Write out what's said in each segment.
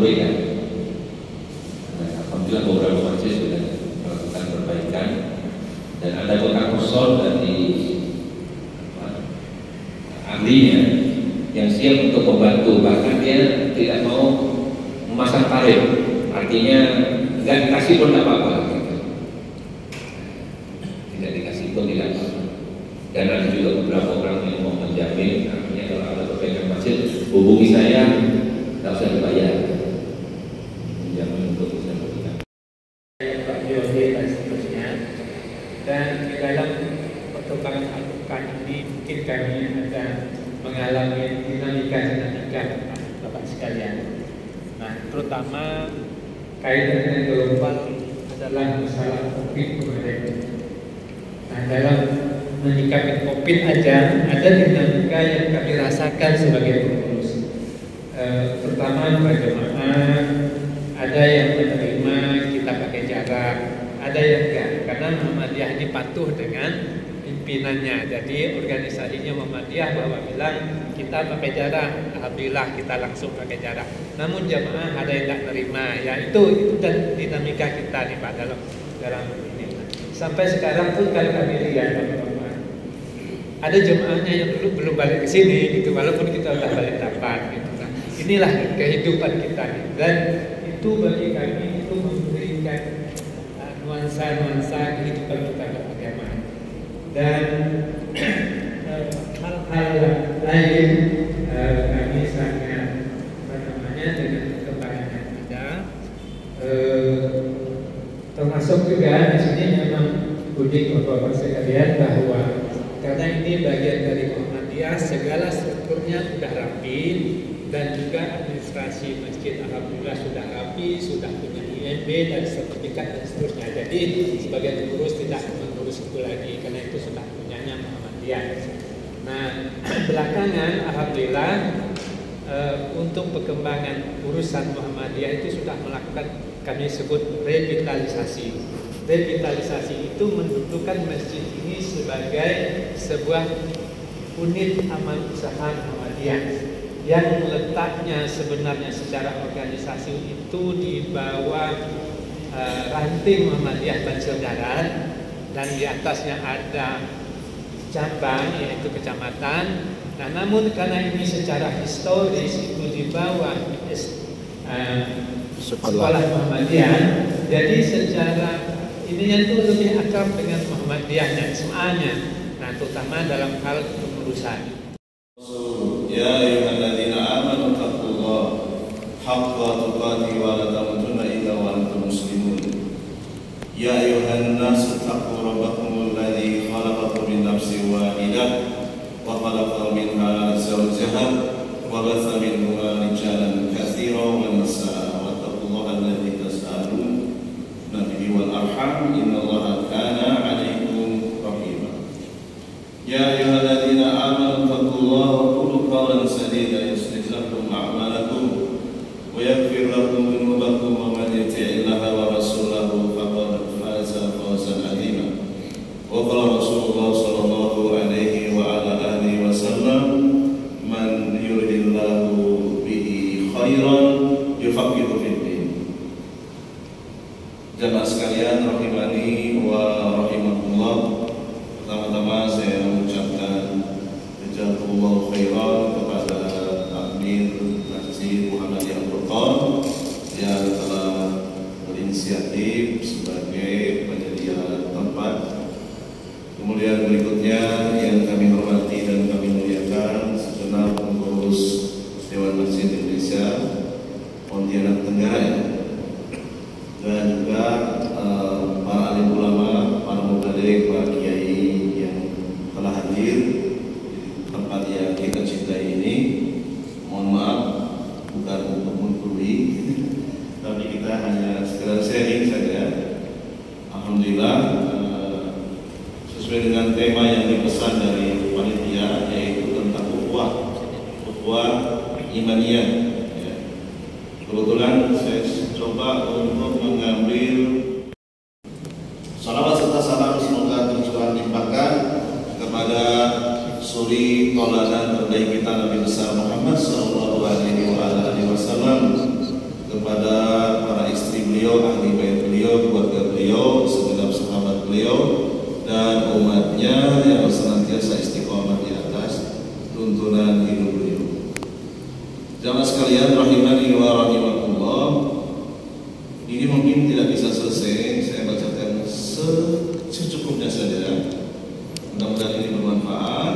berbeda. Nah, alhamdulillah beberapa masjid sudah melakukan perbaikan dan ada bekas kosor dari ahlinya yang siap untuk membantu, bahkan dia tidak mau memasang tarif, artinya nggak dikasih pun tidak apa-apa gitu. Tidak dikasih pun tidak apa-apa. Dan ada juga beberapa orang yang mau menjamin, artinya kalau ada perbaikan masjid hubungi saya, tidak usah dibayar, menjamin untuk bisa berbaikan. Pak Yodi dan seterusnya. Dan di dalam perkembangan Al-Quran ini mungkin kami akan mengalami dinamika Bapak sekalian. Nah, terutama kaitan dengan global adalah masalah COVID kemarin. Nah, dalam menyikapi COVID aja ada dinamika yang kami rasakan sebagai pengurus. Pertama berjamaah, ada yang menerima kita pakai jarak, ada yang enggak, karena Muhammadiyah ini patuh dengan pimpinannya. Jadi organisasinya Muhammadiyah bahwa bilang kita pakai jarak, alhamdulillah kita langsung pakai jarak. Namun jamaah ada yang tak terima, ya itu dan dinamika kita nih Pak dalam ini. Sampai sekarang pun kalau kami lihat ada jemaahnya yang dulu belum balik ke sini gitu, walaupun kita udah balik dapat gitu. Nah, inilah kehidupan kita nih. Dan itu bagi kami itu memberikan nuansa-nuansa kehidupan kita beragama. Dan hal-hal lain kami sangat dengan perkembangan yang ada, termasuk juga di sini memang Budi Bapak sekalian bahwa karena ini bagian dari Muhammadiyah, segala strukturnya sudah rapi dan juga administrasi masjid alhamdulillah sudah rapi, sudah punya IMB dan sertifikat dan seterusnya. Jadi sebagai pengurus tidak mengurus itu lagi karena itu sudah punyanya Muhammadiyah. Nah, belakangan alhamdulillah untuk perkembangan urusan Muhammadiyah itu sudah melakukan kami sebut revitalisasi. Revitalisasi itu mendudukan masjid ini sebagai sebuah unit amal usaha Muhammadiyah yang letaknya sebenarnya secara organisasi itu di bawah ranting Muhammadiyah Banser Darat, dan di atasnya ada cabang yaitu kecamatan. Nah, namun karena ini secara historis itu di bawah sekolah Muhammadiyah, jadi secara ininya itu lebih akrab dengan Muhammadiyahnya, SMA-nya. Nah, terutama dalam hal kepengurusan. Ya ayyuhalladzina amanu taqullaha haqqa tuqatih wa la tamutunna illa wa antum muslimun. Ya ayyuhan nasu taqu rabbakumul ladzi khalaqakum min nafsin wahidah wa khalaqa minha zawjaha wa batha minhuma rijalan katsiran wa nisaa'a wa taqullaha alladzi tas'alun bihi wal arham innallaha kana 'alaikum rahima. Ya ayyuhalladzina amanu taqullaha wa qulu qawlan sadida yuslih lakum a'malakum wa yaghfir lakum dhunubakum wa man yuti'illaha wa rasulahu faqad faza fawzan 'azima. Wa qala Rasulullah sallallahu alaihi wa ala alihi wasallam, man yuridillahu bihi khairan yufaqihu fid din. Jamaah sekalian rahimani wa rahimakumullah. Pertama-tama saya mengucapkan jazakumullah khairan kepada takmir Masjid Muhammadiyah Al-Furqan yang telah berinisiatif sebagai penyedia tempat. Kemudian berikutnya yang kami hormati dan kami muliakan segenap pengurus Dewan Masjid Indonesia Pontianak Tenggara, dan juga para alim ulama, para mubalik, para kiai yang telah hadir di tempat yang kita cintai ini. Mohon maaf, bukan untuk menggurui, tapi kita hanya sekedar sharing saja. Alhamdulillah, sesuai dengan tema yang dipesan dari panitia, yaitu tentang ukhuwah imaniyah. Kebetulan saya coba untuk mengambil salawat serta salam semoga tercurah limpahkan kepada suri tauladan terbaik kita Nabi besar Muhammad sallallahu alaihi wasallam, beliau, ahli bait beliau, keluarga beliau, segenap sahabat beliau, dan umatnya yang senantiasa istiqomah di atas tuntunan hidup beliau. Jamaah sekalian rahimani wa rahimakumullah, ini mungkin tidak bisa selesai, saya bacakan secukupnya saja. Mudah-mudahan ini bermanfaat,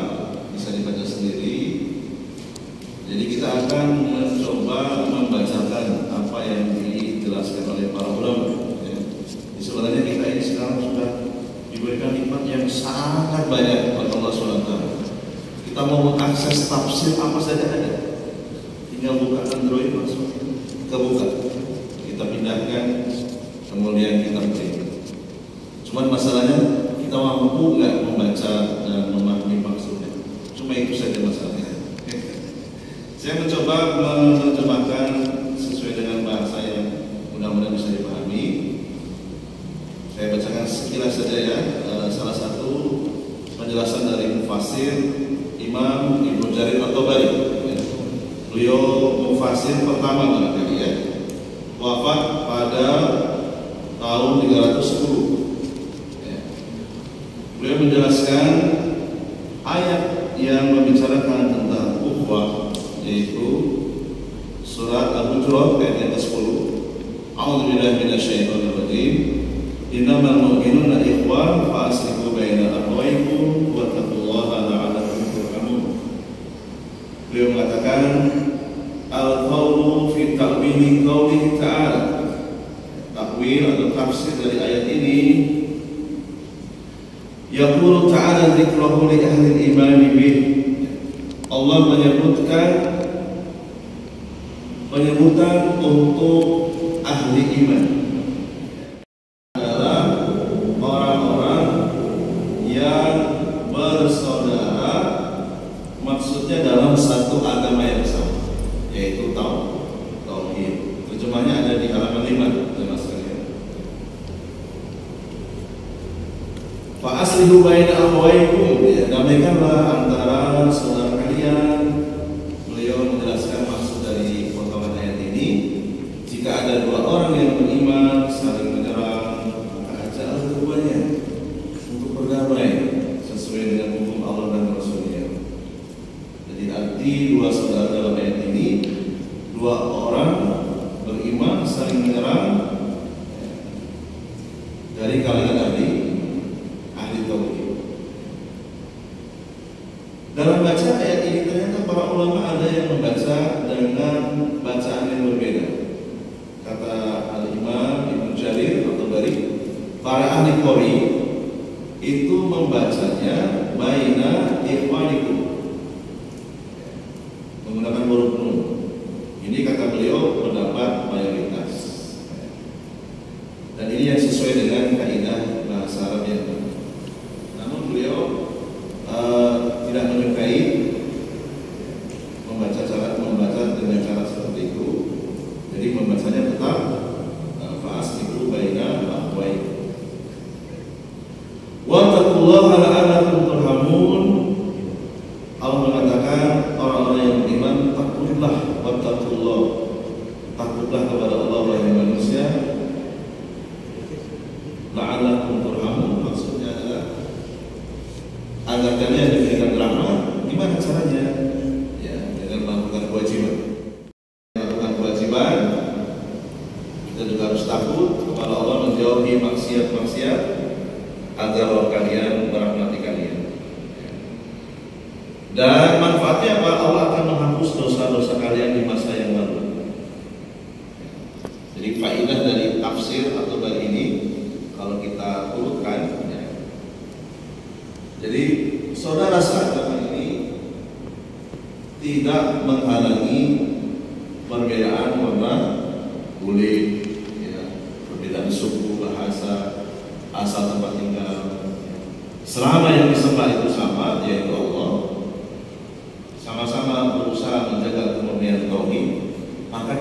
bisa dibaca sendiri. Jadi kita akan mencoba membacakan apa yang dijelaskan oleh para ulama. Sebenarnya kita ini sekarang sudah diberikan nikmat yang sangat banyak oleh Allah SWT. Kita mau mengakses tafsir apa saja ada. Tinggal buka Android langsung kebuka. Kita pindahkan, kemudian kita beri. Cuman masalahnya kita mampu nggak membaca dan memahami maksudnya. Cuma itu saja masalahnya. Saya mencoba menerjemahkan sesuai dengan bahasa yang mudah-mudahan bisa dipahami. Saya bacakan sekilas saja ya. Salah satu penjelasan dari mufassir Imam Ibnu Jarir At-Tabari. Beliau mufassir pertama barangkali ya. Wafat pada tahun 310. Beliau menjelaskan ayat yang membicarakan tentang ukhuwah, yaitu surat Al-Hujurat ayat yang ke-10. A'udzubillahi minasyaitonir rajim. Innamal mu'minuna ikhwan fa aslihu baina akhawaykum wa taqullaha la'allakum turhamun. Beliau mengatakan al-qawlu fi ta'wili qawlihi ta'ala. Takwil atau tafsir dari ayat ini, yaqulu ta'ala dzikrahu li ahli al-iman bih. Allah menyebutkan penyebutan untuk ahli iman adalah orang-orang yang bersaudara, maksudnya dalam satu agama yang sama, yaitu tauhid. Terjemahnya ada di halaman 5, jemaah sekalian. Fa aslihu baina akhawaykum, ya, damaikanlah antara saudara kalian. Beliau menjelaskan maksud dari potongan ayat ini. Jika ada dua orang yang beriman saling menyerang, maka ajaklah keduanya untuk berdamai sesuai dengan hukum Allah dan Rasul-Nya. Jadi arti dua saudara dalam ayat ini, dua orang beriman saling menyerang dari kalangan ahli tauhid. Dalam baca ayat ini ternyata para ulama ada yang membaca dengan bacaan yang berbeda. Kata Al-Imam Ibnu Jarir At-Tabari, para ahli qori itu membacanya baina ikhwanikum, menggunakan huruf nun. Ini kata beliau pendapat mayoritas. Dan ini yang sesuai dengan kaidah bahasa Arab yang benar. Namun beliau tidak menyukai membaca dengan cara seperti itu. Jadi membacanya tetap fa'aslihu baina akhawaykum. Wa taqullaha la'allakum turhamun. Allah mengatakan orang-orang yang beriman, takutlah, wattaqullah, takutlah kepada Allah wahai manusia, la'allakum turhamun. Maksudnya adalah agar kalian diberikan rahmat. Gimana caranya? Ya, dengan melakukan kewajiban. Melakukan kewajiban, kita juga harus takut kepada Allah, menjauhi maksiat-maksiat agar Allah kalian merahmati kalian. Dan manfaatnya apa? Allah akan menghapus dosa-dosa kalian di masa yang lalu. Jadi faedah dari tafsir atau dari ini kalau kita urutkan, ya. Jadi saudara seagama ini tidak menghalangi perbedaan warna kulit, ya, perbedaan suku, bahasa, asal tempat tinggal. Selama yang disembah itu sama, yaitu Allah, sama-sama berusaha menjaga kemurnian tauhid, maka